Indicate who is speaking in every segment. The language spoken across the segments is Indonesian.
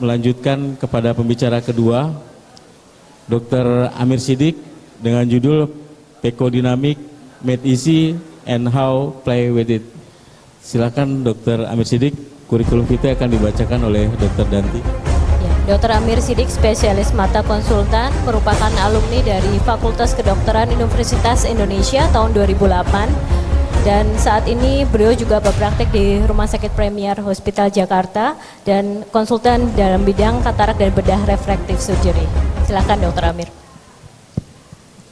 Speaker 1: melanjutkan kepada pembicara kedua, Dr. Amir Siddiq dengan judul Peko Dynamic, Made Easy and How Play With It. Silakan Dr. Amir Siddiq, kurikulum vitae akan dibacakan oleh Dr. Danti.
Speaker 2: Dr. Amir Siddiq, spesialis mata konsultan, merupakan alumni dari Fakultas Kedokteran Universitas Indonesia tahun 2008. Dan saat ini beliau juga berpraktek di Rumah Sakit Premier Hospital Jakarta dan konsultan dalam bidang katarak dan bedah refraktif surgery. Silakan Dr. Amir.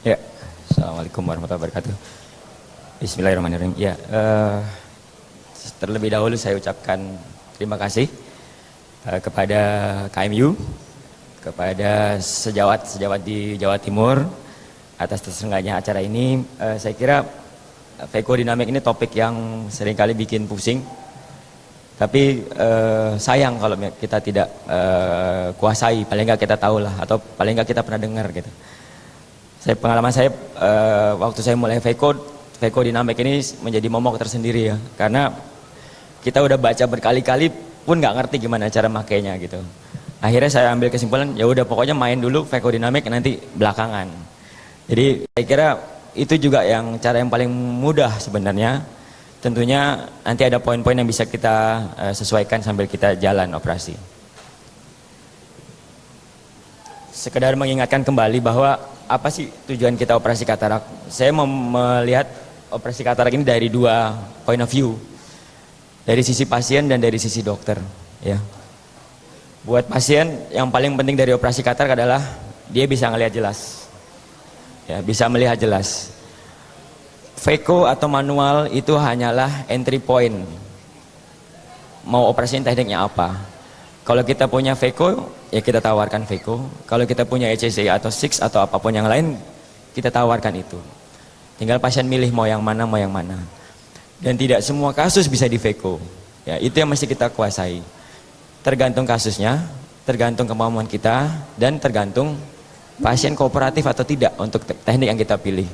Speaker 3: Ya, Assalamualaikum warahmatullahi wabarakatuh. Bismillahirrahmanirrahim. Ya, terlebih dahulu saya ucapkan terima kasih kepada KMU, kepada sejawat-sejawat di Jawa Timur atas terselenggaranya acara ini. Saya kira Peko Dynamic ini topik yang seringkali bikin pusing, tapi sayang kalau kita tidak kuasai, paling nggak kita tahu lah, atau paling nggak kita pernah dengar gitu. Pengalaman saya waktu saya mulai Peko Dynamic ini menjadi momok tersendiri ya, karena kita udah baca berkali-kali pun nggak ngerti gimana cara makainya gitu. Akhirnya saya ambil kesimpulan, ya udah pokoknya main dulu Peko Dynamic, nanti belakangan. Jadi saya kira itu juga yang cara yang paling mudah sebenarnya. Tentunya nanti ada poin-poin yang bisa kita sesuaikan sambil kita jalan operasi. Sekedar mengingatkan kembali bahwa apa sih tujuan kita operasi katarak. Saya melihat operasi katarak ini dari dua point of view. Dari sisi pasien dan dari sisi dokter ya. Buat pasien yang paling penting dari operasi katarak adalah dia bisa ngelihat jelas. Ya, bisa melihat jelas. Peko atau manual itu hanyalah entry point. Mau operasi tekniknya apa? Kalau kita punya Peko, ya kita tawarkan Peko. Kalau kita punya ECC atau SIX atau apapun yang lain, kita tawarkan itu. Tinggal pasien milih mau yang mana, mau yang mana. Dan tidak semua kasus bisa di Peko. Ya, itu yang mesti kita kuasai. Tergantung kasusnya, tergantung kemampuan kita, dan tergantung pasien kooperatif atau tidak untuk teknik yang kita pilih.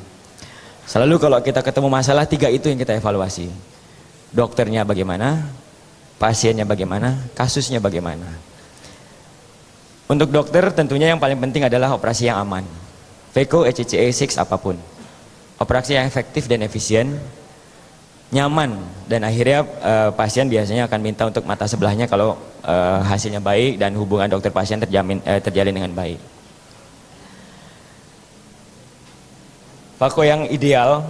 Speaker 3: Selalu kalau kita ketemu masalah, tiga itu yang kita evaluasi. Dokternya bagaimana, pasiennya bagaimana, kasusnya bagaimana. Untuk dokter tentunya yang paling penting adalah operasi yang aman. Peko, ECCE, SIX, apapun. Operasi yang efektif dan efisien, nyaman, dan akhirnya pasien biasanya akan minta untuk mata sebelahnya kalau hasilnya baik dan hubungan dokter pasien terjalin dengan baik. Peko yang ideal,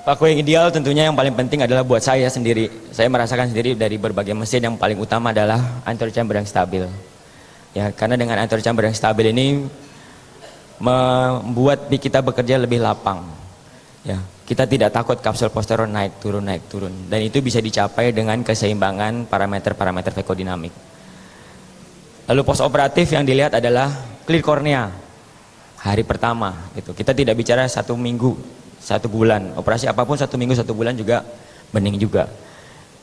Speaker 3: Peko yang ideal tentunya yang paling penting adalah buat saya sendiri. Saya merasakan sendiri dari berbagai mesin yang paling utama adalah anterior chamber yang stabil. Ya, karena dengan anterior chamber yang stabil ini membuat kita bekerja lebih lapang. Ya, kita tidak takut kapsul posterior naik turun. Dan itu bisa dicapai dengan keseimbangan parameter-parameter Peko Dynamic. Lalu post operatif yang dilihat adalah clear cornea hari pertama gitu. Kita tidak bicara 1 minggu, 1 bulan. Operasi apapun 1 minggu, 1 bulan juga bening juga.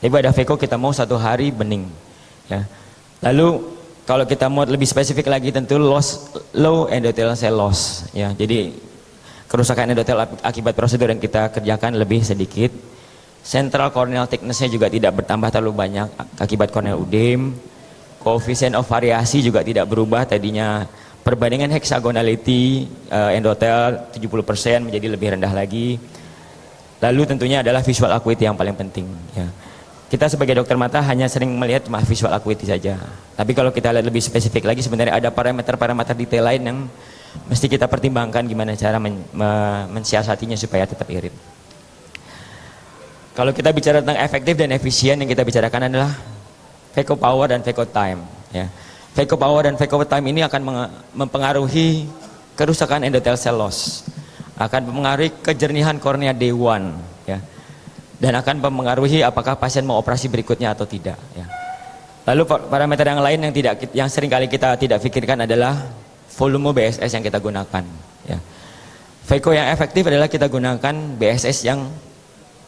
Speaker 3: Tapi pada Peko kita mau 1 hari bening. Ya. Lalu kalau kita mau lebih spesifik lagi tentu low endothelial cell loss. Ya. Jadi kerusakan endotel akibat prosedur yang kita kerjakan lebih sedikit. Central corneal thickness-nya juga tidak bertambah terlalu banyak akibat corneal udem. Coefficient of variasi juga tidak berubah, tadinya perbandingan hexagonality endotel 70% menjadi lebih rendah lagi. Lalu tentunya adalah visual acuity yang paling penting ya. Kita sebagai dokter mata hanya sering melihat cuma visual acuity saja. Tapi kalau kita lihat lebih spesifik lagi, sebenarnya ada parameter-parameter detail lain yang mesti kita pertimbangkan gimana cara mensiasatinya supaya tetap irit. Kalau kita bicara tentang efektif dan efisien, yang kita bicarakan adalah Peko power dan Peko time. Ya. Peko power dan Peko time ini akan mempengaruhi kerusakan endothelial cell loss, akan mempengaruhi kejernihan kornea day 1, ya. Dan akan mempengaruhi apakah pasien mau operasi berikutnya atau tidak. Ya. Lalu parameter yang lain yang sering kali kita tidak pikirkan adalah volume BSS yang kita gunakan. Ya. Peko yang efektif adalah kita gunakan BSS yang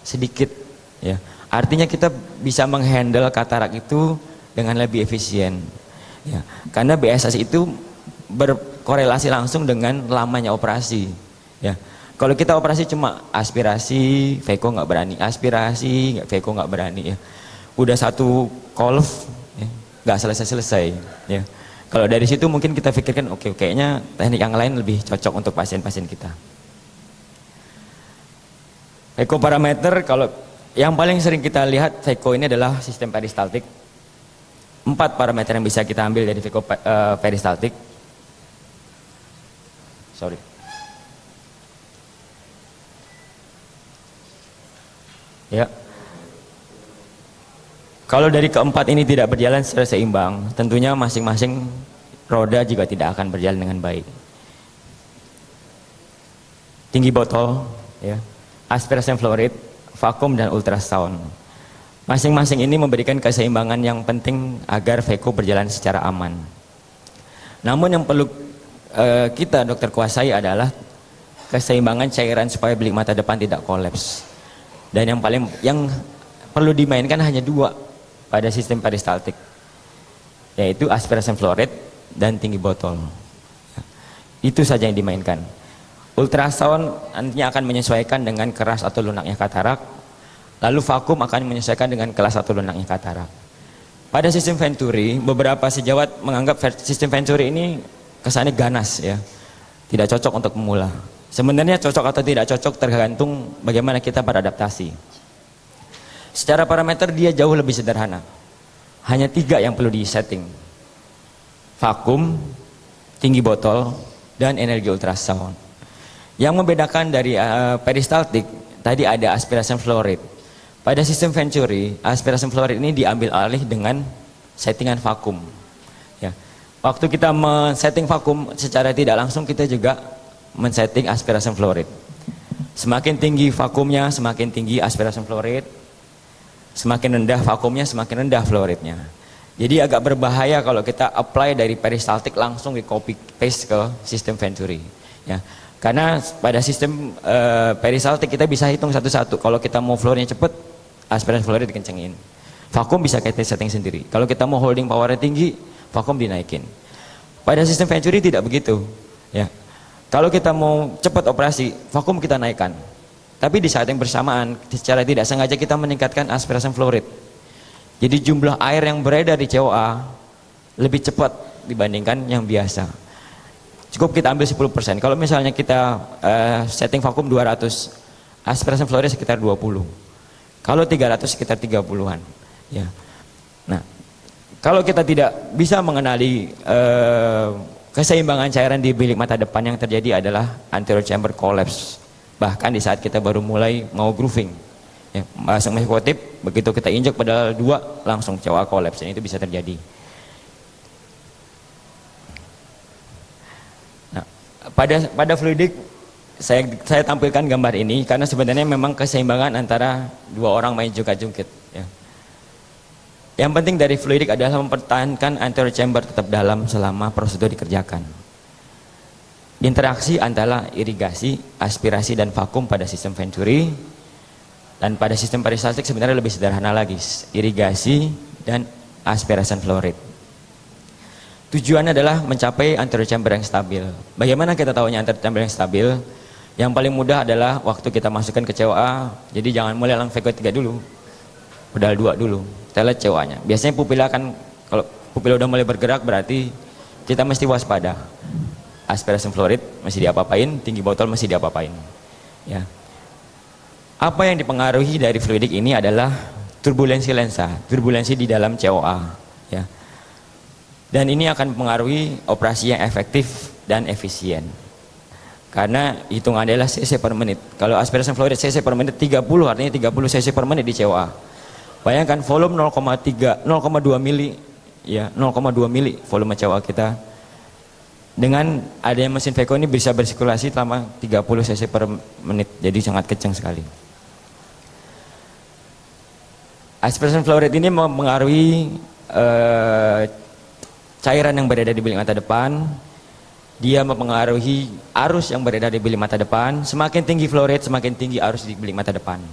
Speaker 3: sedikit. Ya. Artinya kita bisa menghandle katarak itu dengan lebih efisien. Ya. Karena BSS itu berkorelasi langsung dengan lamanya operasi. Ya, kalau kita operasi cuma aspirasi, Veko nggak berani, aspirasi, Veko nggak berani ya. Udah satu kolf, ya, nggak selesai-selesai. Ya. Kalau dari situ mungkin kita pikirkan, oke, kayaknya teknik yang lain lebih cocok untuk pasien-pasien kita. Veko parameter, kalau yang paling sering kita lihat Veko ini adalah sistem peristaltik. 4 parameter yang bisa kita ambil dari Veko peristaltik. Sorry. Ya. Kalau dari keempat ini tidak berjalan secara seimbang, tentunya masing-masing roda juga tidak akan berjalan dengan baik. Tinggi botol, ya, aspirasi flow rate, vakum dan ultrasound. Masing-masing ini memberikan keseimbangan yang penting agar Veko berjalan secara aman. Namun yang perlu kita dokter kuasai adalah keseimbangan cairan supaya bilik mata depan tidak kolaps. Dan yang perlu dimainkan hanya 2 pada sistem peristaltik, yaitu aspirasi flow rate dan tinggi botol. Itu saja yang dimainkan. Ultrasound nantinya akan menyesuaikan dengan keras atau lunaknya katarak, lalu vakum akan menyesuaikan dengan keras atau lunaknya katarak. Pada sistem Venturi, beberapa sejawat menganggap sistem Venturi ini kesannya ganas, ya, tidak cocok untuk pemula. Sebenarnya cocok atau tidak cocok tergantung bagaimana kita beradaptasi. Secara parameter dia jauh lebih sederhana. Hanya 3 yang perlu di-setting. Vakum, tinggi botol, dan energi ultrasound. Yang membedakan dari peristaltik, tadi ada aspirasi flow rate. Pada sistem Venturi, aspirasi flow rate ini diambil alih dengan settingan vakum. Ya. Waktu kita men-setting vakum, secara tidak langsung kita juga men-setting aspirasi flow rate. Semakin tinggi vakumnya, semakin tinggi aspirasi flow rate. Semakin rendah vakumnya, semakin rendah flow rate-nya. Jadi agak berbahaya kalau kita apply dari peristaltik langsung di copy paste ke sistem Venturi. Ya. Karena pada sistem peristaltik kita bisa hitung satu-satu. Kalau kita mau flow-nya cepat, aspirasi flow rate dikencengin. Vakum bisa kita setting sendiri. Kalau kita mau holding power-nya tinggi, vakum dinaikin. Pada sistem Venturi tidak begitu. Ya. Kalau kita mau cepat operasi, vakum kita naikkan. Tapi di saat yang bersamaan, secara tidak sengaja kita meningkatkan aspirasi flow rate. Jadi jumlah air yang beredar di COA lebih cepat dibandingkan yang biasa. Cukup kita ambil 10%. Kalau misalnya kita setting vakum 200, aspirasi flow rate sekitar 20. Kalau 300 sekitar 30-an. Ya. Nah, kalau kita tidak bisa mengenali keseimbangan cairan di bilik mata depan, yang terjadi adalah anterior chamber collapse. Bahkan di saat kita baru mulai mau grooving, ya, masuk meskotip, begitu kita injek pedal 2 langsung COA collapse, dan itu bisa terjadi. Nah, pada fluidik saya tampilkan gambar ini karena sebenarnya memang keseimbangan antara 2 orang main jungkat-jungkit. Ya. Yang penting dari fluidik adalah mempertahankan anterior chamber tetap dalam selama prosedur dikerjakan. Interaksi antara irigasi, aspirasi, dan vakum pada sistem Venturi, dan pada sistem peristaltik sebenarnya lebih sederhana lagi, irigasi dan aspirasi flow rate. Tujuannya adalah mencapai anterior chamber yang stabil. Bagaimana kita tahunya anterior chamber yang stabil? Yang paling mudah adalah waktu kita masukkan ke COA. Jadi jangan mulai langsung Veko 3 dulu, pedal 2 dulu, kita lihat COA-nya. Biasanya pupila kalau pupila udah mulai bergerak berarti kita mesti waspada. Aspirasi flow rate masih diapa-apain, tinggi botol masih diapa-apain. Ya. Apa yang dipengaruhi dari fluidik ini adalah turbulensi lensa, turbulensi di dalam COA. Ya. Dan ini akan mempengaruhi operasi yang efektif dan efisien. Karena hitungannya adalah cc per menit. Kalau aspirasi flow rate cc per menit 30, artinya 30 cc per menit di COA. Bayangkan volume 0,2 mili, ya 0,2 mili volume COA kita. Dengan adanya mesin Veko ini bisa bersirkulasi selama 30 cc per menit, jadi sangat kencang sekali. Aspirasi flow rate ini mempengaruhi cairan yang beredar di bilik mata depan. Dia mempengaruhi arus yang beredar di bilik mata depan. Semakin tinggi flow rate, semakin tinggi arus di bilik mata depan.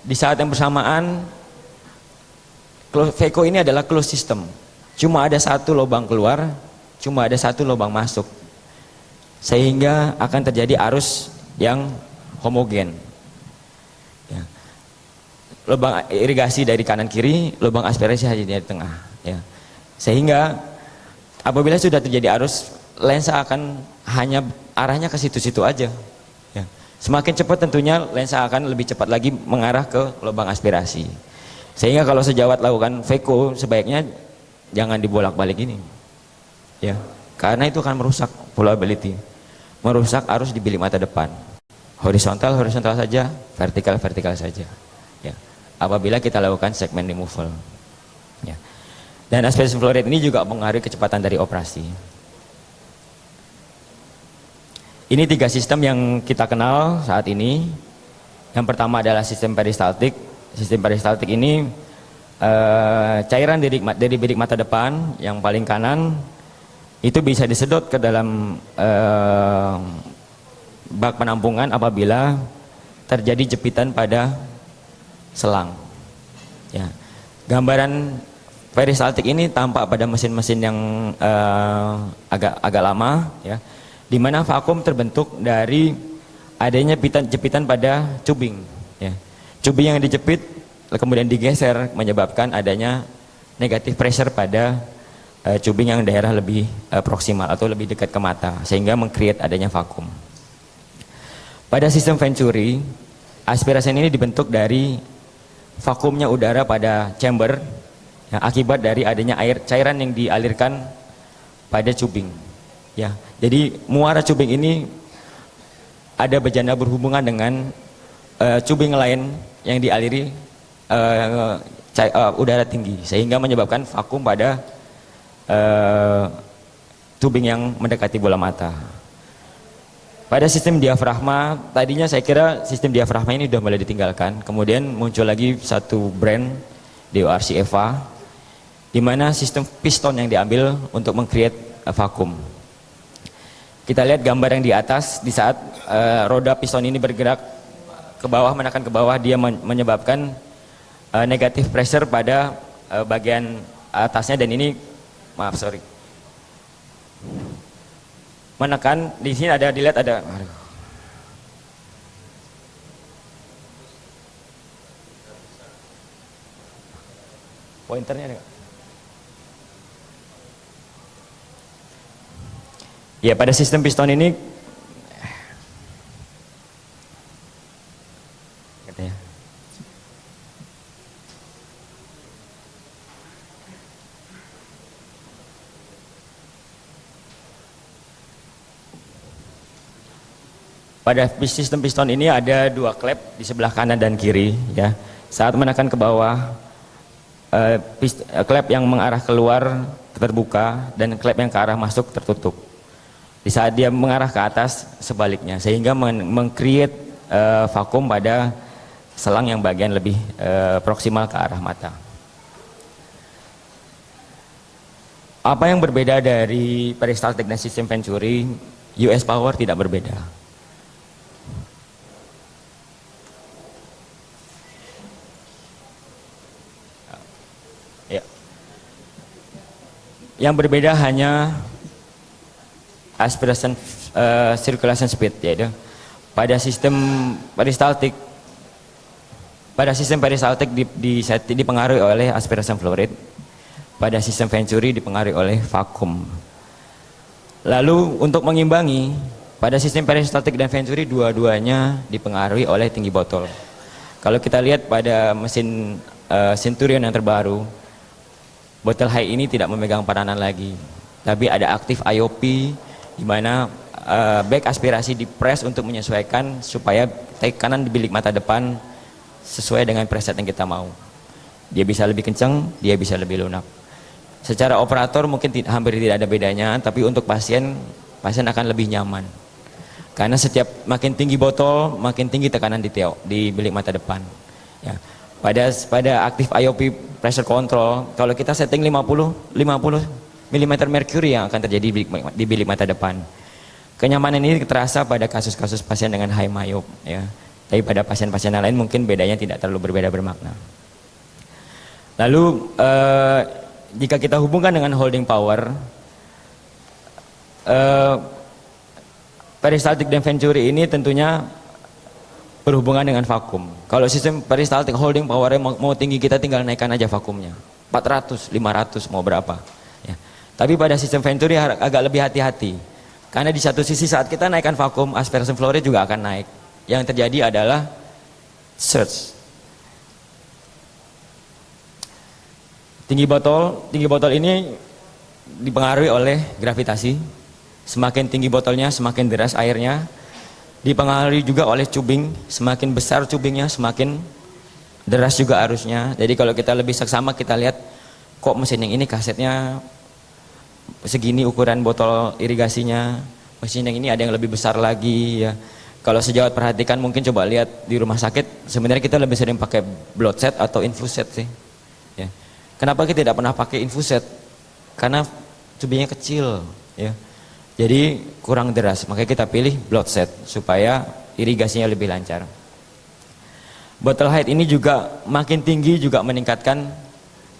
Speaker 3: Di saat yang bersamaan, Veko ini adalah closed system. Cuma ada satu lubang keluar, cuma ada satu lubang masuk. sehingga akan terjadi arus yang homogen. Ya. Lubang irigasi dari kanan kiri, lubang aspirasi hanya di tengah. Ya. Sehingga apabila sudah terjadi arus, lensa akan hanya arahnya ke situ-situ aja. Ya. Semakin cepat tentunya lensa akan lebih cepat lagi mengarah ke lubang aspirasi. Sehingga kalau sejawat lakukan Veko sebaiknya jangan dibolak-balik ini. Ya. Karena itu akan merusak flowability, merusak arus di bilik mata depan. Horizontal saja, vertikal saja. Ya. Apabila kita lakukan segmen removal. Ya. Dan aspirasi flow rate ini juga mengaruhi kecepatan dari operasi. Ini 3 sistem yang kita kenal saat ini. Yang pertama adalah sistem peristaltik. Sistem peristaltik ini cairan dari bilik mata depan yang paling kanan itu bisa disedot ke dalam bak penampungan apabila terjadi jepitan pada selang. Ya. Gambaran peristaltik ini tampak pada mesin-mesin yang agak lama, ya, di mana vakum terbentuk dari adanya jepitan pada cubing. Ya. Cubing yang dijepit kemudian digeser menyebabkan adanya negatif pressure pada cubing yang daerah lebih proksimal atau lebih dekat ke mata, sehingga meng-create adanya vakum. Pada sistem Venturi, aspirasi ini dibentuk dari vakumnya udara pada chamber ya, akibat dari adanya cairan yang dialirkan pada cubing. Ya, jadi muara cubing ini ada bejana berhubungan dengan cubing lain yang dialiri udara tinggi, sehingga menyebabkan vakum pada tubing yang mendekati bola mata. Pada sistem diafragma, tadinya saya kira sistem diafragma ini sudah mulai ditinggalkan. Kemudian muncul lagi satu brand DORC EVA, di mana sistem piston yang diambil untuk meng-create vakum. Kita lihat gambar yang di atas, di saat roda piston ini bergerak ke bawah, menekan ke bawah, dia menyebabkan negatif pressure pada bagian atasnya, dan ini, maaf, sorry, menekan di sini ada, dilihat ada, pointernya ada. Ya, pada sistem piston ini katanya, pada sistem piston ini ada 2 klep di sebelah kanan dan kiri, ya. Saat menekan ke bawah, klep yang mengarah keluar terbuka dan klep yang ke arah masuk tertutup. Di saat dia mengarah ke atas, sebaliknya, sehingga meng-create vakum pada selang yang bagian lebih proksimal ke arah mata. Apa yang berbeda dari peristaltik dan sistem Venturi? US power tidak berbeda. Ya. Yang berbeda hanya aspiration circulation speed, yaitu pada sistem peristaltik dipengaruhi oleh aspiration flow rate, pada sistem Venturi dipengaruhi oleh vakum. Lalu untuk mengimbangi, pada sistem peristaltik dan Venturi dua-duanya dipengaruhi oleh tinggi botol. Kalau kita lihat pada mesin Centurion yang terbaru, botol high ini tidak memegang peranan lagi, tapi ada aktif IOP, di mana back aspirasi di press untuk menyesuaikan supaya tekanan di bilik mata depan sesuai dengan preset yang kita mau. Dia bisa lebih kencang, dia bisa lebih lunak. Secara operator mungkin hampir tidak ada bedanya, tapi untuk pasien akan lebih nyaman. Karena setiap makin tinggi botol, makin tinggi tekanan di bilik mata depan. Ya. Pada aktif IOP pressure control, kalau kita setting 50 mm mercury yang akan terjadi di bilik mata depan. Kenyamanan ini terasa pada kasus-kasus pasien dengan high myop, ya. Tapi pada pasien-pasien lain mungkin bedanya tidak terlalu berbeda bermakna. Lalu jika kita hubungkan dengan holding power, peristaltik dan venturi ini tentunya berhubungan dengan vakum. Kalau sistem peristaltik holding powernya mau tinggi, kita tinggal naikkan aja vakumnya. 400, 500 mau berapa. Ya. Tapi pada sistem venturi agak lebih hati-hati. Karena di satu sisi saat kita naikkan vakum, aspersion flow rate juga akan naik. Yang terjadi adalah surge. Tinggi botol ini dipengaruhi oleh gravitasi. Semakin tinggi botolnya, semakin deras airnya. Dipengaruhi juga oleh cubing, semakin besar cubingnya, semakin deras juga arusnya. Jadi kalau kita lebih seksama, kita lihat kok mesin yang ini kasetnya segini ukuran botol irigasinya, mesin yang ini ada yang lebih besar lagi ya. Kalau sejawat perhatikan, mungkin coba lihat di rumah sakit, sebenarnya kita lebih sering pakai blood set atau infus set sih ya. Kenapa kita tidak pernah pakai infus set? Karena cubingnya kecil ya, jadi kurang deras, makanya kita pilih blood set supaya irigasinya lebih lancar. Bottle height ini juga makin tinggi juga meningkatkan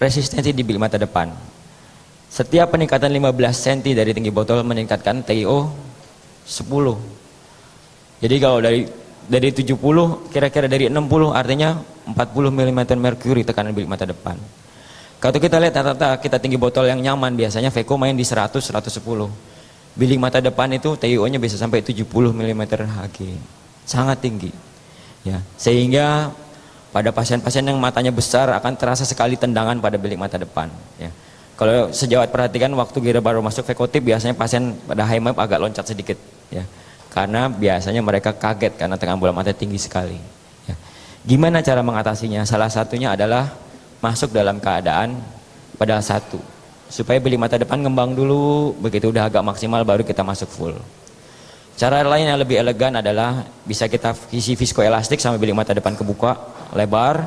Speaker 3: resistensi di bilik mata depan. Setiap peningkatan 15 cm dari tinggi botol meningkatkan TiO 10. Jadi kalau dari 70 kira-kira dari 60 artinya 40 mm merkuri tekanan bilik mata depan. Kalau kita lihat rata-rata kita tinggi botol yang nyaman biasanya VECO main di 100 110. Bilik mata depan itu TiO-nya bisa sampai 70 mm Hg. Sangat tinggi. Ya, sehingga pada pasien-pasien yang matanya besar akan terasa sekali tendangan pada bilik mata depan ya. Kalau sejawat perhatikan waktu Gira baru masuk VECO-tip biasanya pasien pada high map agak loncat sedikit ya. Karena biasanya mereka kaget karena tekanan bola mata tinggi sekali ya. Gimana cara mengatasinya? Salah satunya adalah masuk dalam keadaan pedal 1 supaya bilik mata depan ngembang dulu, begitu udah agak maksimal baru kita masuk full. Cara lain yang lebih elegan adalah bisa kita isi viskoelastik sampai bilik mata depan kebuka lebar,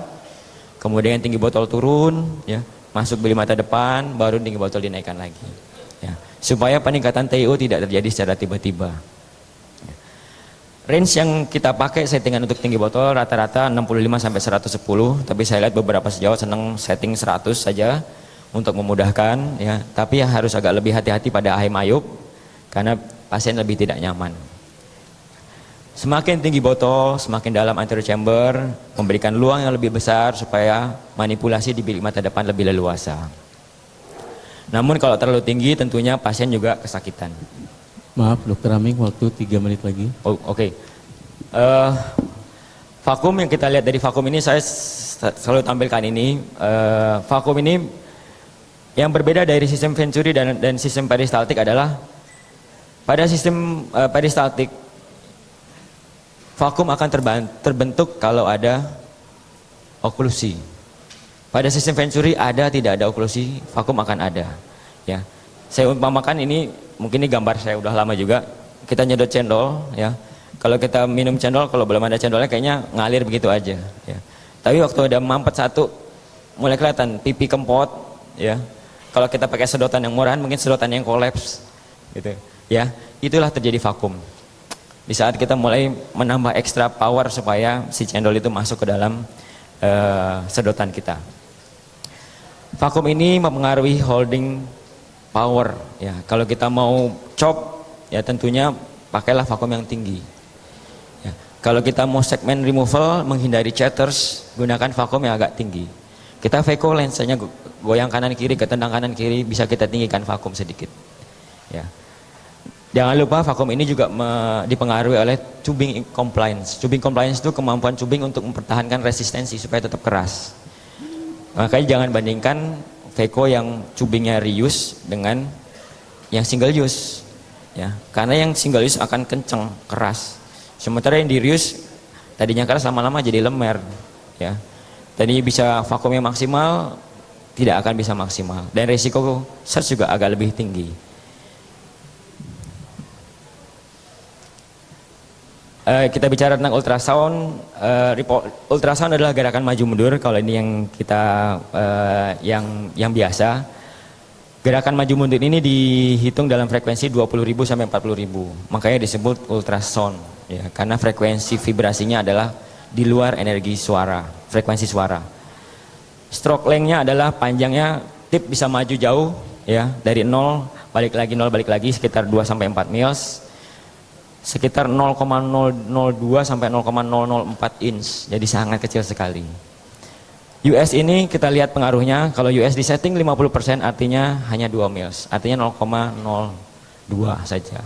Speaker 3: kemudian tinggi botol turun ya, masuk bilik mata depan baru tinggi botol dinaikkan lagi ya, supaya peningkatan TiO tidak terjadi secara tiba-tiba. Range yang kita pakai settingan untuk tinggi botol rata-rata 65 sampai 110, tapi saya lihat beberapa sejawat senang setting 100 saja untuk memudahkan ya, tapi ya harus agak lebih hati-hati pada high myop karena pasien lebih tidak nyaman. Semakin tinggi botol, semakin dalam anterior chamber, memberikan luang yang lebih besar supaya manipulasi di bilik mata depan lebih leluasa. Namun kalau terlalu tinggi tentunya pasien juga kesakitan.
Speaker 1: Maaf Dokter Aming, waktu 3 menit lagi.
Speaker 3: Oh, oke. Vakum yang kita lihat dari vakum ini saya selalu tampilkan ini. Vakum ini yang berbeda dari sistem Venturi dan sistem peristaltik adalah pada sistem peristaltik vakum akan terbentuk kalau ada oklusi. Pada sistem Venturi ada tidak ada oklusi, vakum akan ada. Ya, saya umpamakan ini, mungkin ini gambar saya udah lama juga. Kita nyedot cendol, ya. Kalau kita minum cendol, kalau belum ada cendolnya kayaknya ngalir begitu aja. Ya. Tapi waktu ada mampet satu, mulai kelihatan pipi kempot, ya. Kalau kita pakai sedotan yang murahan, mungkin sedotan yang kolaps, gitu. Ya, itulah terjadi vakum. Di saat kita mulai menambah ekstra power supaya si cendol itu masuk ke dalam sedotan kita. Vakum ini mempengaruhi holding power. Ya, kalau kita mau chop, ya tentunya pakailah vakum yang tinggi. Ya, kalau kita mau segmen removal, menghindari chatters, gunakan vakum yang agak tinggi. Kita VECO lensanya goyang kanan kiri, ketendang kanan kiri, bisa kita tinggikan vakum sedikit. Ya. Jangan lupa vakum ini juga dipengaruhi oleh tubing compliance. Tubing compliance itu kemampuan tubing untuk mempertahankan resistensi supaya tetap keras. Makanya jangan bandingkan VECO yang tubingnya reuse dengan yang single use. Ya, karena yang single use akan kenceng, keras. Sementara yang di reuse tadinya keras lama-lama jadi lemer. Ya. Tadi bisa vakumnya maksimal, tidak akan bisa maksimal. Dan resiko surge juga agak lebih tinggi. Kita bicara tentang ultrasound. Ultrasound adalah gerakan maju mundur. Kalau ini yang kita yang biasa, gerakan maju mundur ini dihitung dalam frekuensi 20.000 sampai 40.000. Makanya disebut ultrasound, ya, karena frekuensi vibrasinya adalah di luar energi suara, frekuensi suara. Stroke length-nya adalah panjangnya, tip bisa maju jauh, ya, dari 0 balik lagi 0 balik lagi sekitar 2 sampai 4 mils. sekitar 0,002 sampai 0,004 inch, jadi sangat kecil sekali. US ini kita lihat pengaruhnya, kalau US di setting 50% artinya hanya 2 mils, artinya 0,02 saja.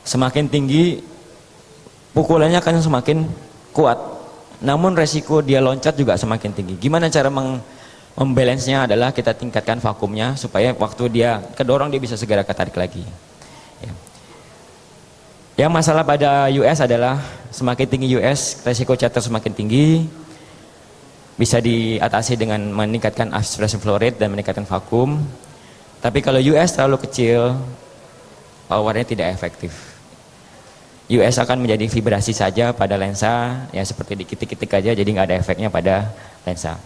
Speaker 3: Semakin tinggi pukulannya akan semakin kuat, namun resiko dia loncat juga semakin tinggi. Gimana cara membalance-nya adalah kita tingkatkan vakumnya supaya waktu dia kedorong dia bisa segera ketarik lagi. Ya. Yang masalah pada US adalah semakin tinggi US, resiko chatter semakin tinggi. Bisa diatasi dengan meningkatkan aspiration flow rate dan meningkatkan vakum. Tapi kalau US terlalu kecil, powernya tidak efektif. US akan menjadi vibrasi saja pada lensa, ya seperti dikit-dikit aja, jadi nggak ada efeknya pada lensa.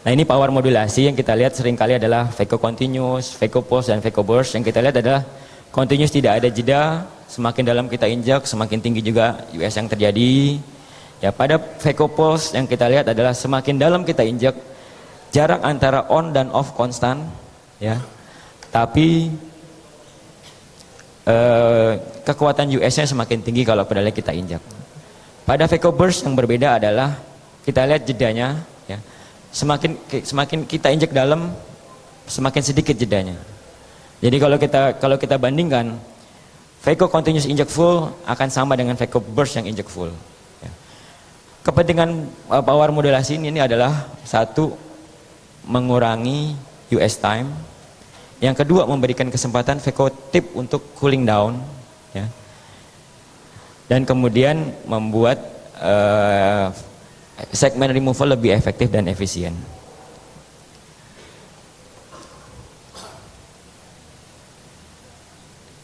Speaker 3: Nah ini power modulasi yang kita lihat seringkali adalah Phaco continuous, Phaco pulse, dan Phaco burst. Yang kita lihat adalah continuous tidak ada jeda, semakin dalam kita injak, semakin tinggi juga US yang terjadi. Ya, pada Phaco pulse yang kita lihat adalah semakin dalam kita injak, jarak antara on dan off konstan, ya. Tapi kekuatan US-nya semakin tinggi kalau pedalnya kita injak. Pada Phaco burst yang berbeda adalah kita lihat jedanya, ya. Semakin kita injak dalam, semakin sedikit jedanya. Jadi kalau kita bandingkan, Phaco continuous injak full akan sama dengan Phaco burst yang injak full. Kepentingan power modulasi ini adalah satu, mengurangi US time. Yang kedua, memberikan kesempatan Phaco tip untuk cooling down, ya. Dan kemudian membuat segmen removal lebih efektif dan efisien.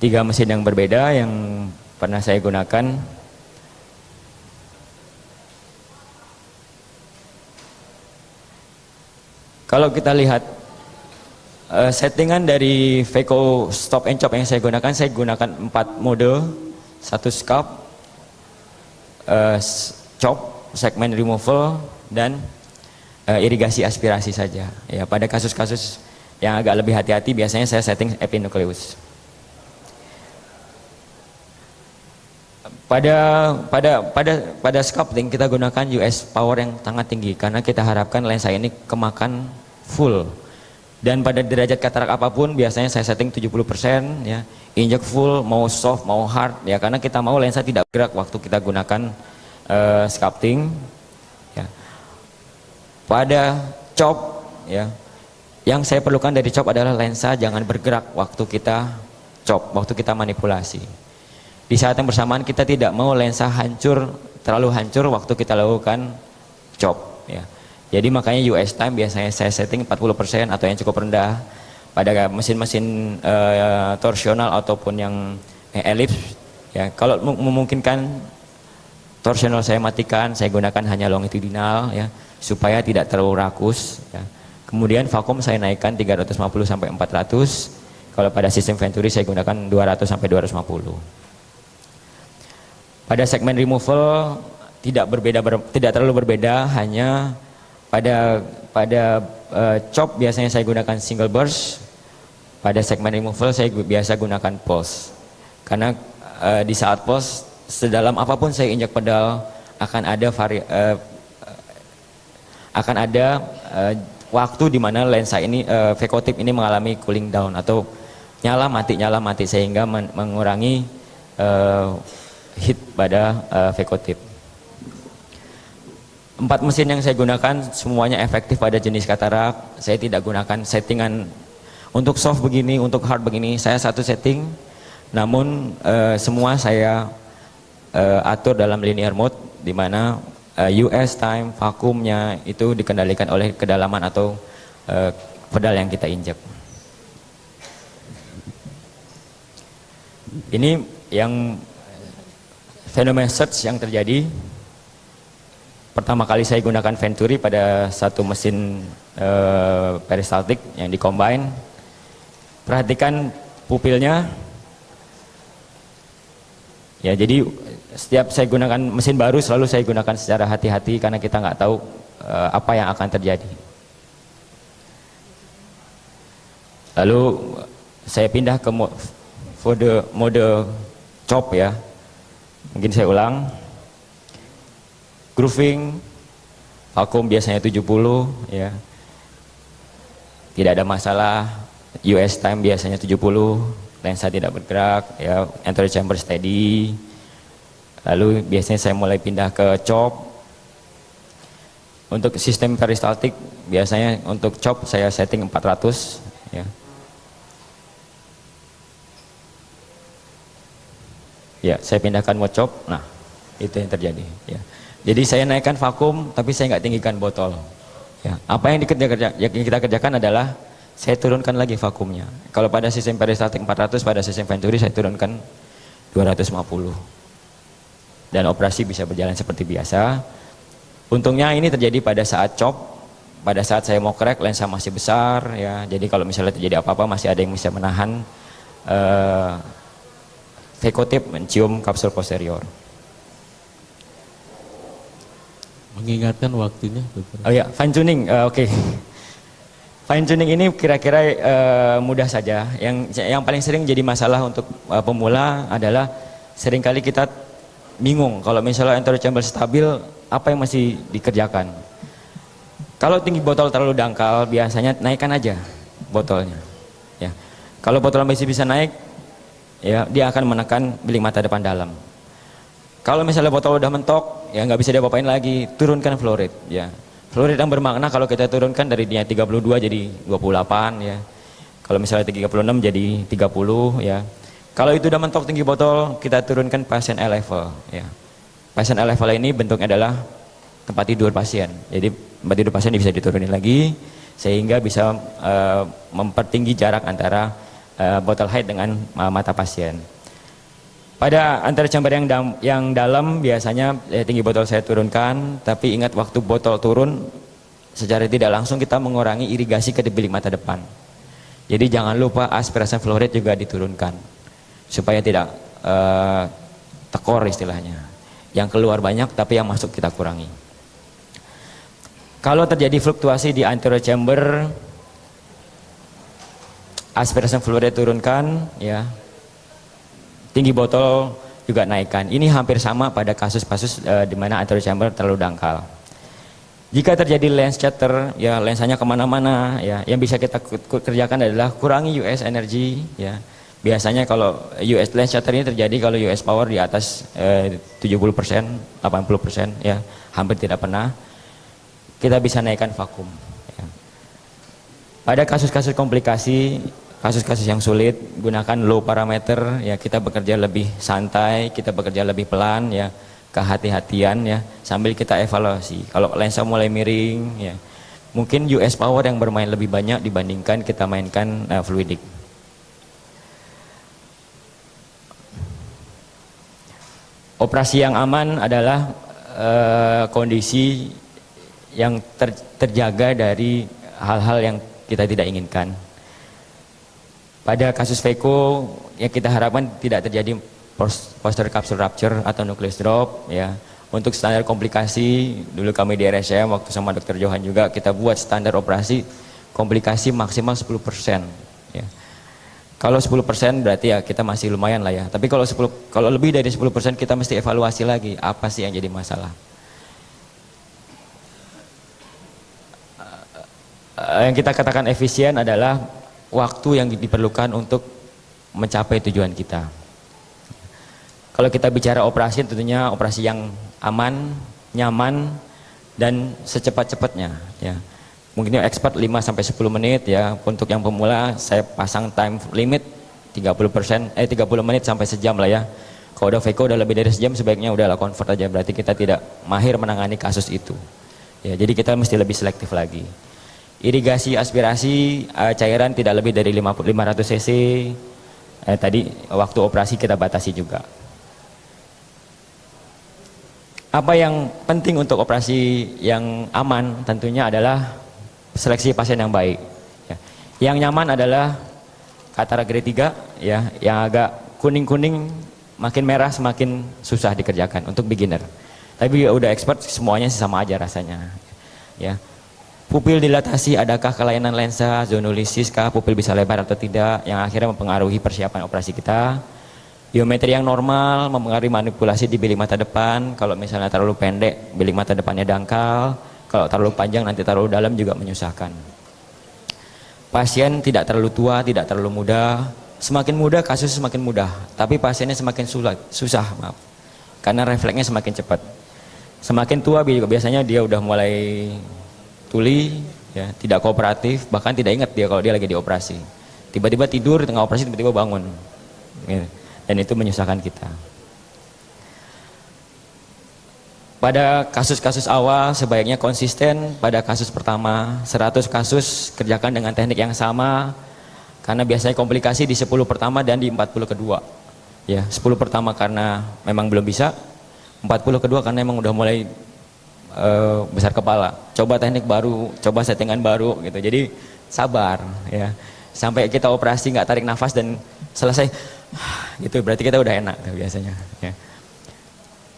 Speaker 3: Tiga mesin yang berbeda yang pernah saya gunakan. Kalau kita lihat settingan dari Phaco stop and chop yang saya gunakan 4 mode, 1 sculpt, chop, segmen removal, dan irigasi aspirasi saja. Ya, pada kasus-kasus yang agak lebih hati-hati biasanya saya setting epinukleus. Pada sculpting kita gunakan US power yang sangat tinggi karena kita harapkan lensa ini kemakan full. Dan pada derajat katarak apapun biasanya saya setting 70%, ya. Injek full, mau soft, mau hard, ya, karena kita mau lensa tidak bergerak waktu kita gunakan sculpting, ya. Pada chop, ya, yang saya perlukan dari chop adalah lensa jangan bergerak waktu kita chop, waktu kita manipulasi. Di saat yang bersamaan kita tidak mau lensa terlalu hancur waktu kita lakukan chop, ya. Jadi makanya US time biasanya saya setting 40% atau yang cukup rendah. Pada mesin-mesin torsional ataupun yang ellipse, ya, kalau memungkinkan torsional saya matikan, saya gunakan hanya longitudinal, ya, supaya tidak terlalu rakus, ya. Kemudian vakum saya naikkan 350 sampai 400. Kalau pada sistem Venturi saya gunakan 200 sampai 250. Pada segmen removal tidak terlalu berbeda, hanya pada chop biasanya saya gunakan single burst. Pada segmen removal saya biasa gunakan pulse. Karena di saat pulse, sedalam apapun saya injak pedal akan ada waktu di mana lensa ini Phaco tip ini mengalami cooling down atau nyala mati sehingga mengurangi hit pada Phaco tip. 4 mesin yang saya gunakan semuanya efektif pada jenis katarak. Saya tidak gunakan settingan untuk soft begini, untuk hard begini. Saya satu setting, namun semua saya atur dalam linear mode, di mana US time, vakumnya itu dikendalikan oleh kedalaman atau pedal yang kita injak. Ini yang fenomena surge yang terjadi. Pertama kali saya gunakan Venturi pada satu mesin peristaltik yang di-combine. Perhatikan pupilnya. Ya, jadi setiap saya gunakan mesin baru selalu saya gunakan secara hati-hati karena kita nggak tahu apa yang akan terjadi. Lalu saya pindah ke mode chop ya. Mungkin saya ulang. Grooving, vakum biasanya 70 ya. Tidak ada masalah. US time biasanya 70, lensa tidak bergerak ya, anterior chamber steady. Lalu biasanya saya mulai pindah ke chop. Untuk sistem peristaltik biasanya untuk chop saya setting 400 ya. Ya, saya pindahkan mode chop. Nah, itu yang terjadi ya. Jadi saya naikkan vakum tapi saya nggak tinggikan botol. Ya, apa yang kita kerjakan adalah saya turunkan lagi vakumnya. Kalau pada sistem peristaltik 400, pada sistem Venturi saya turunkan 250. Dan operasi bisa berjalan seperti biasa. Untungnya ini terjadi pada saat chop, pada saat saya mau crack lensa masih besar ya. Jadi kalau misalnya terjadi apa-apa masih ada yang bisa menahan Vekotip mencium kapsul posterior.
Speaker 1: Mengingatkan waktunya, dokter.
Speaker 3: Oh ya, fine tuning, oke. Fine tuning ini kira-kira mudah saja. Yang paling sering jadi masalah untuk pemula adalah seringkali kita bingung kalau misalnya anterior chamber stabil, apa yang masih dikerjakan. Kalau tinggi botol terlalu dangkal, biasanya naikkan aja botolnya. Ya, kalau botol masih bisa naik, ya dia akan menekan bilik mata depan dalam. Kalau misalnya botol udah mentok, ya nggak bisa diapa-apain lagi, turunkan flow rate. Ya, flow rate yang bermakna kalau kita turunkan dari dia 32 jadi 28 ya. Kalau misalnya 36 jadi 30 ya. Kalau itu udah mentok tinggi botol, kita turunkan pasien eye level ya. Pasien eye level ini bentuknya adalah tempat tidur pasien. Jadi tempat tidur pasien bisa diturunin lagi sehingga bisa mempertinggi jarak antara bottle height dengan mata pasien. Pada anterior chamber yang dalam biasanya tinggi botol saya turunkan, tapi ingat waktu botol turun secara tidak langsung kita mengurangi irigasi ke bilik mata depan. Jadi jangan lupa aspirasi flow rate juga diturunkan supaya tidak tekor istilahnya. Yang keluar banyak tapi yang masuk kita kurangi. Kalau terjadi fluktuasi di anterior chamber, aspirasi flow rate turunkan ya. Tinggi botol juga naikkan. Ini hampir sama pada kasus-kasus di mana anterior chamber terlalu dangkal. Jika terjadi lens chatter, ya lensanya kemana-mana, ya yang bisa kita kerjakan adalah kurangi US energy, ya. Biasanya kalau US lens chatter ini terjadi kalau US power di atas 70%, 80%, ya hampir tidak pernah. Kita bisa naikkan vakum. Ya. Pada kasus-kasus komplikasi, kasus-kasus yang sulit, gunakan low parameter, ya kita bekerja lebih santai, kita bekerja lebih pelan, ya kehati-hatian, ya sambil kita evaluasi. Kalau lensa mulai miring, ya mungkin US power yang bermain lebih banyak dibandingkan kita mainkan fluidik. Operasi yang aman adalah kondisi yang terjaga dari hal-hal yang kita tidak inginkan. Pada kasus VECO yang kita harapkan tidak terjadi posterior capsule rupture atau nucleus drop ya. Untuk standar komplikasi dulu kami di RSCM waktu sama Dr. Johan juga kita buat standar operasi komplikasi maksimal 10% ya. Kalau 10% berarti ya kita masih lumayan lah ya. Tapi kalau lebih dari 10% kita mesti evaluasi lagi apa sih yang jadi masalah. Yang kita katakan efisien adalah waktu yang diperlukan untuk mencapai tujuan kita. Kalau kita bicara operasi, tentunya operasi yang aman, nyaman, dan secepat-cepatnya. Ya. Mungkin yang expert 5-10 menit ya. Untuk yang pemula saya pasang time limit 30 menit sampai sejam lah ya. Kalau udah VECO udah lebih dari sejam sebaiknya udahlah convert aja. Berarti kita tidak mahir menangani kasus itu. Ya, jadi kita mesti lebih selektif lagi. Irigasi aspirasi cairan tidak lebih dari 500 cc. Tadi waktu operasi kita batasi juga. Apa yang penting untuk operasi yang aman tentunya adalah seleksi pasien yang baik. Ya. Yang nyaman adalah katarak grade 3 ya, yang agak kuning-kuning makin merah semakin susah dikerjakan untuk beginner. Tapi udah expert semuanya sama aja rasanya. Ya. Pupil dilatasi, adakah kelainan lensa, zonulisis kah, pupil bisa lebar atau tidak, yang akhirnya mempengaruhi persiapan operasi kita. Biometri yang normal mempengaruhi manipulasi di bilik mata depan. Kalau misalnya terlalu pendek, bilik mata depannya dangkal. Kalau terlalu panjang, nanti terlalu dalam juga menyusahkan. Pasien tidak terlalu tua, tidak terlalu muda. Semakin muda kasus semakin mudah, tapi pasiennya semakin susah, maaf. Karena refleksnya semakin cepat. Semakin tua biasanya dia udah mulai tuli, ya, tidak kooperatif, bahkan tidak ingat dia kalau dia lagi dioperasi. Tiba-tiba tidur di tengah operasi, tiba-tiba bangun. Gitu. Dan itu menyusahkan kita. Pada kasus-kasus awal sebaiknya konsisten. Pada kasus pertama 100 kasus kerjakan dengan teknik yang sama, karena biasanya komplikasi di 10 pertama dan di 40 kedua. Ya, 10 pertama karena memang belum bisa, 40 kedua karena memang udah mulai besar kepala. Coba teknik baru, coba settingan baru gitu. Jadi sabar ya. Sampai kita operasi nggak tarik nafas dan selesai gitu, berarti kita udah enak biasanya ya.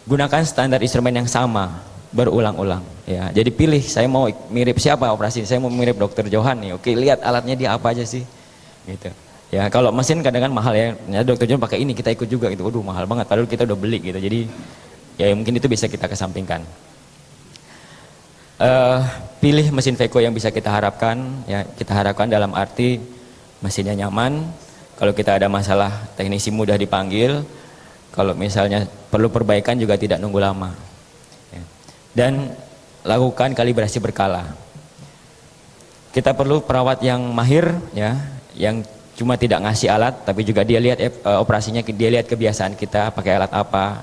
Speaker 3: Gunakan standar instrumen yang sama berulang-ulang ya. Jadi pilih, saya mau mirip siapa operasi, saya mau mirip Dokter Johan nih. Oke, lihat alatnya dia apa aja sih gitu ya. Kalau mesin kadang-kadang mahal ya, Dokter Johan pakai ini, kita ikut juga gitu. Waduh, mahal banget padahal kita udah beli gitu. Jadi ya mungkin itu bisa kita kesampingkan. Pilih mesin Veko yang bisa kita harapkan ya. Kita harapkan dalam arti mesinnya nyaman. Kalau kita ada masalah, teknisi mudah dipanggil. Kalau misalnya perlu perbaikan juga tidak nunggu lama. Ya. Dan lakukan kalibrasi berkala. Kita perlu perawat yang mahir, ya, yang cuma tidak ngasih alat, tapi juga dia lihat operasinya, dia lihat kebiasaan kita pakai alat apa.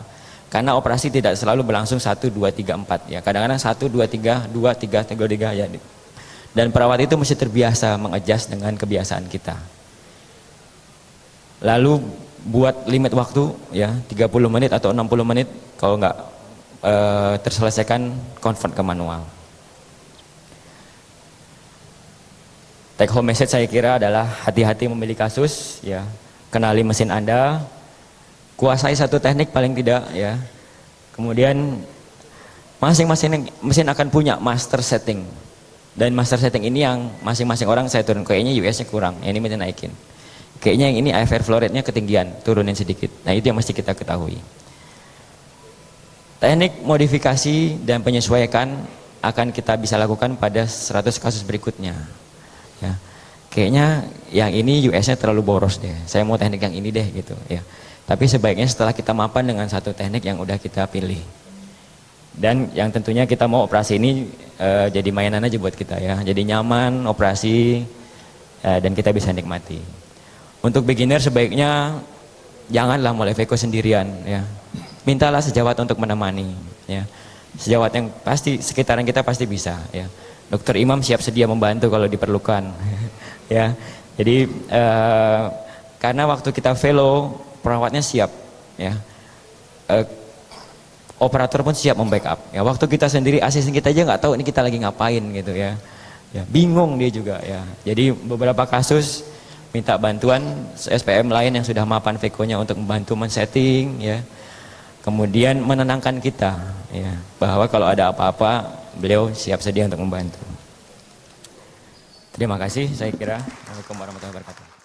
Speaker 3: Karena operasi tidak selalu berlangsung 1, 2, 3, 4. Ya. Kadang-kadang 1, 2, 3, 2, 3, 3 ya. Dan perawat itu mesti terbiasa mengadjust dengan kebiasaan kita. Lalu buat limit waktu ya 30 menit atau 60 menit, kalau nggak terselesaikan convert ke manual. Take home message saya kira adalah hati-hati memilih kasus ya, kenali mesin Anda, kuasai satu teknik paling tidak ya. Kemudian masing-masing mesin akan punya master setting, dan master setting ini yang masing-masing orang saya turun, kayaknya US-nya kurang, ya ini mesti naikin. Kayaknya yang ini AFR flow rate-nya ketinggian, turunin sedikit. Nah itu yang mesti kita ketahui. Teknik modifikasi dan penyesuaian akan kita bisa lakukan pada 100 kasus berikutnya. Ya. Kayaknya yang ini US-nya terlalu boros deh, saya mau teknik yang ini deh gitu. Ya. Tapi sebaiknya setelah kita mapan dengan satu teknik yang udah kita pilih. Dan yang tentunya kita mau operasi ini jadi mainan aja buat kita ya. Jadi nyaman, operasi, dan kita bisa nikmati. Untuk beginner sebaiknya janganlah mulai Veko sendirian ya. Mintalah sejawat untuk menemani ya. Sejawat yang pasti sekitaran kita pasti bisa ya. Dokter Imam siap sedia membantu kalau diperlukan ya. Jadi karena waktu kita velo perawatnya siap ya. Operator pun siap membackup ya. Waktu kita sendiri asisten kita aja nggak tahu ini kita lagi ngapain gitu ya. Ya bingung dia juga ya. Jadi beberapa kasus minta bantuan SPM lain yang sudah mapan Vekonya untuk membantu men-setting ya. Kemudian menenangkan kita ya, bahwa kalau ada apa-apa beliau siap sedia untuk membantu. Terima kasih, saya kira. Assalamualaikum warahmatullahi wabarakatuh.